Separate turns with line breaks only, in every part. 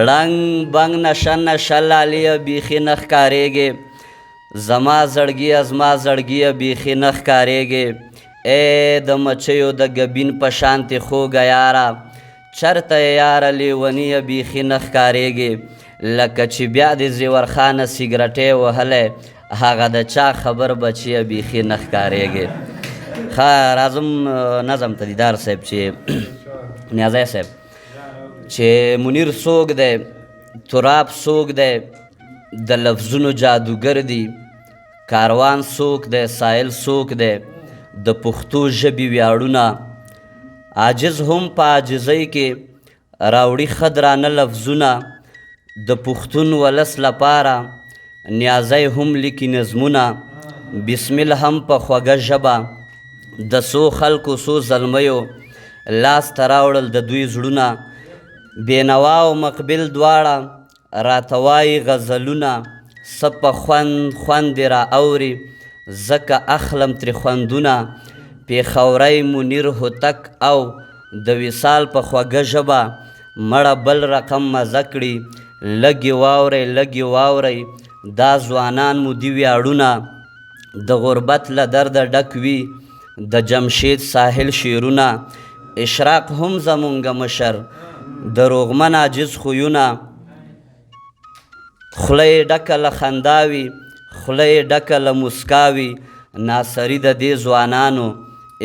ړنګ بنګ نشه نشه لالیه بیخي نه ښکارېږې زما زړګیه زما زړګیه بیخي نه ښکارېږې ای د مچیو د ګبین په شانتې خوږه یاره چرته یې یاره لیونیه بیخي نه ښکارېږې لکه چې بیا د زیورخانه سګرټی وهلی هغه د چا خبر بچیه بیخي نه ښکارېږې. ښه راځم نظم ته دیدار صاحب چې نیازی صاحب چې منیر څوک دی، تراب څوک دی، د لفظونو جادوګر دی، کاروان څوک دی، سایل څوک دی، د پښتو ژبې ویاړونه عاجز هم په عاجزۍ کې راوړي ښه درانه لفظونه د پښتون ولس لپاره نیازی هم لیکي نظمونه بسمل هم په خوږه ژبه د څو خلکو څو زلمیو لاس ته راوړل د دوی زړونه بېنوا او مقبل دواړه راته وایي غزلونه څه په خوند خوند دې را اوري ځکه اخلم ترې خوندونه پېښوری منیر هوتک او د وصال په خوږه ژبه مړه بل رقم مزه کړي لږې واورئ لږې واورئ دا ځوانان مو دي ویاړونه د غربت له درده ډک وي د جمشید ساحل شعرونه اشراق هم زمونږ مشر د روغمن عاجز خویونه خوله یې ډکه له خندا وي خوله یې ډکه له مسکا وي ناصري د دې ځوانانو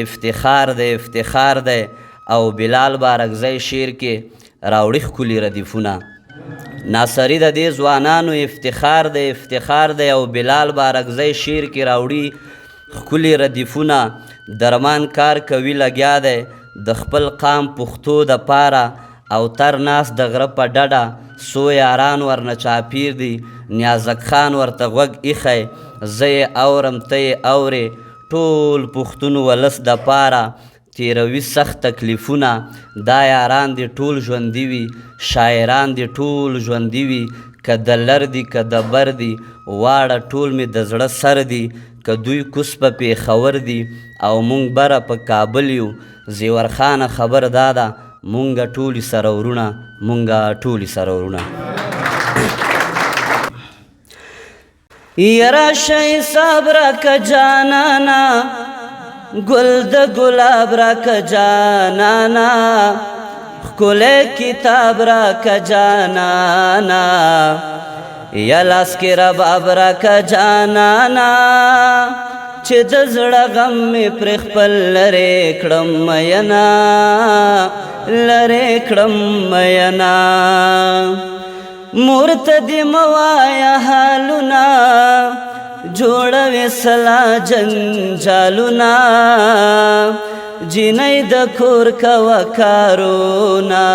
افتخار دی افتخار دی او بلال بارکزی شعر کې راوړي ښکلي ردیفونه ناصري د دې ځوانانو افتخار دی افتخار دی او بلال بارکزی شعر کې راوړي ښکلي ردیفونه درمان کار کوي لګیا دی د خپل قام پښتو دپاره او تر ناست د غره په ډډه څو یاران ورنه چاپیر دي نیازک خان ورته غوږ ایښی زه یې اورم ته یې اورې ټول پښتون ولس دپاره تیروي سخت تکلیفونه دا یاران دې ټول ژوندي وي شاعران دې ټول ژوندي وي که د لر دي که د بر دي واړه ټول مې د زړه سر دي که دوی کوس په پېښور دي او مونږ بره په کابل یو زیورخانه خبر دا ده مونږه ټولې سره ورونه مونږه ټولې سره ورونه یره شی صاحب راکه جانانا ګل د ګلاب راکه جانانا ښکلی کتاب راکه جانانا یا لاس کې رباب راکه جانانا چې د زړه غم مې پرې خپل لرې کړم مینا لرې کړم مینا مور ته دې مه وایه حالونه جوړوې سلا جنجالونه جینۍ د کور کوه کارونه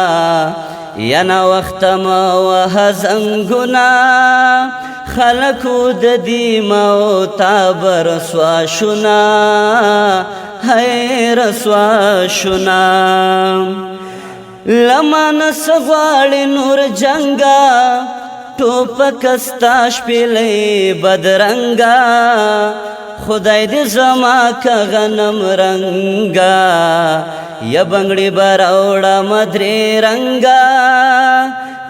یا ناوخته مه وهه زنګونه خلکو د دې موتا به رسوا شونه هی رسوا شونه لمانه څه غواړې نور جنګه ټوپک ستا شپېلۍ بدرنګه خدای دې زما که غنم رنګه یا بنګړې به راوړمه درې رنګه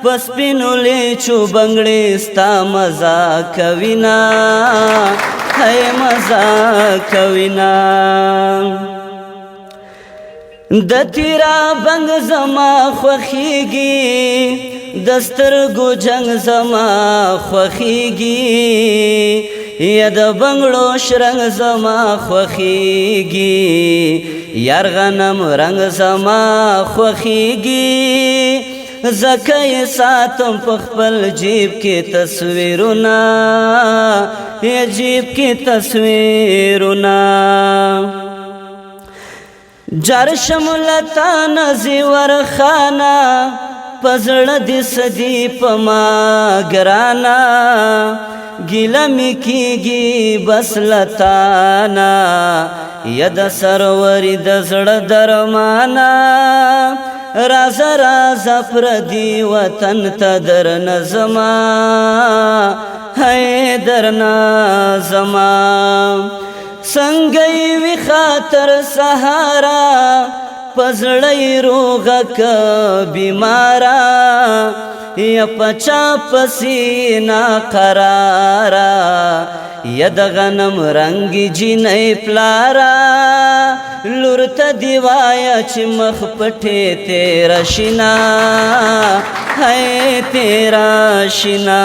په سپینو لیچو بنګړې ستا مزه کوینه هی مزه کوینه د تیرا بنګ زما خوښیږي د سترګو جنګ زما خوښیږي یا د بنګړو شرنګ زما خوښیږي یار غنم رنګ زما خوښیږي ځکه یې ساتم په خپل جیب کې تصویرونه یا جیب کې تصویرونه جر شملتان زیورخانه په زړه دې سدي په ما ګرانه ګیله مې کېږي بس لتانه یا د سروري د زړه درمانه رازه رازه پردي وطن ته درنه زما هی درنه زما څنګه یې وي خاطر سهارا پزړی روغه که بیمارا یا پچا پسینا قرارا یا د غنم رنگی جینۍ پلارا لور ته دی وایه چې مخ پټې تیره شینا هی تیره شینا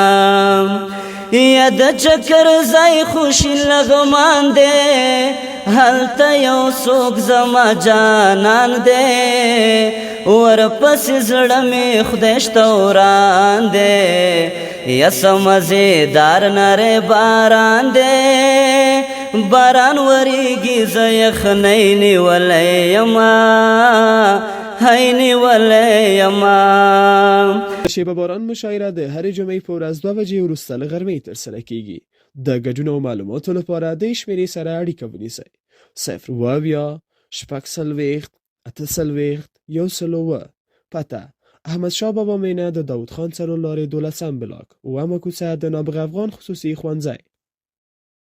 یا د چکر ځای خوشي لغمان دی هلته یو څوک زما جانان دی ورپسې زړه مې خدای شته وران دی یا څه مزېدار نری باران دی باران وریږي زه یخنۍ نیولی یما هی نیولی یما
شیبه باران مشاعره د هرې جمعې په ورځ 2 بجې وروسته له غرمې ترسره کیږي. د ګډون او معلوماتو لپاره د شمیرې سره اړیکه ونیسئ 0 پته احمدشاه بابا مینه د داود خان څلور لارې 12 بلاک اومه کوڅه د نابغه افغان خصوصي ښوونځی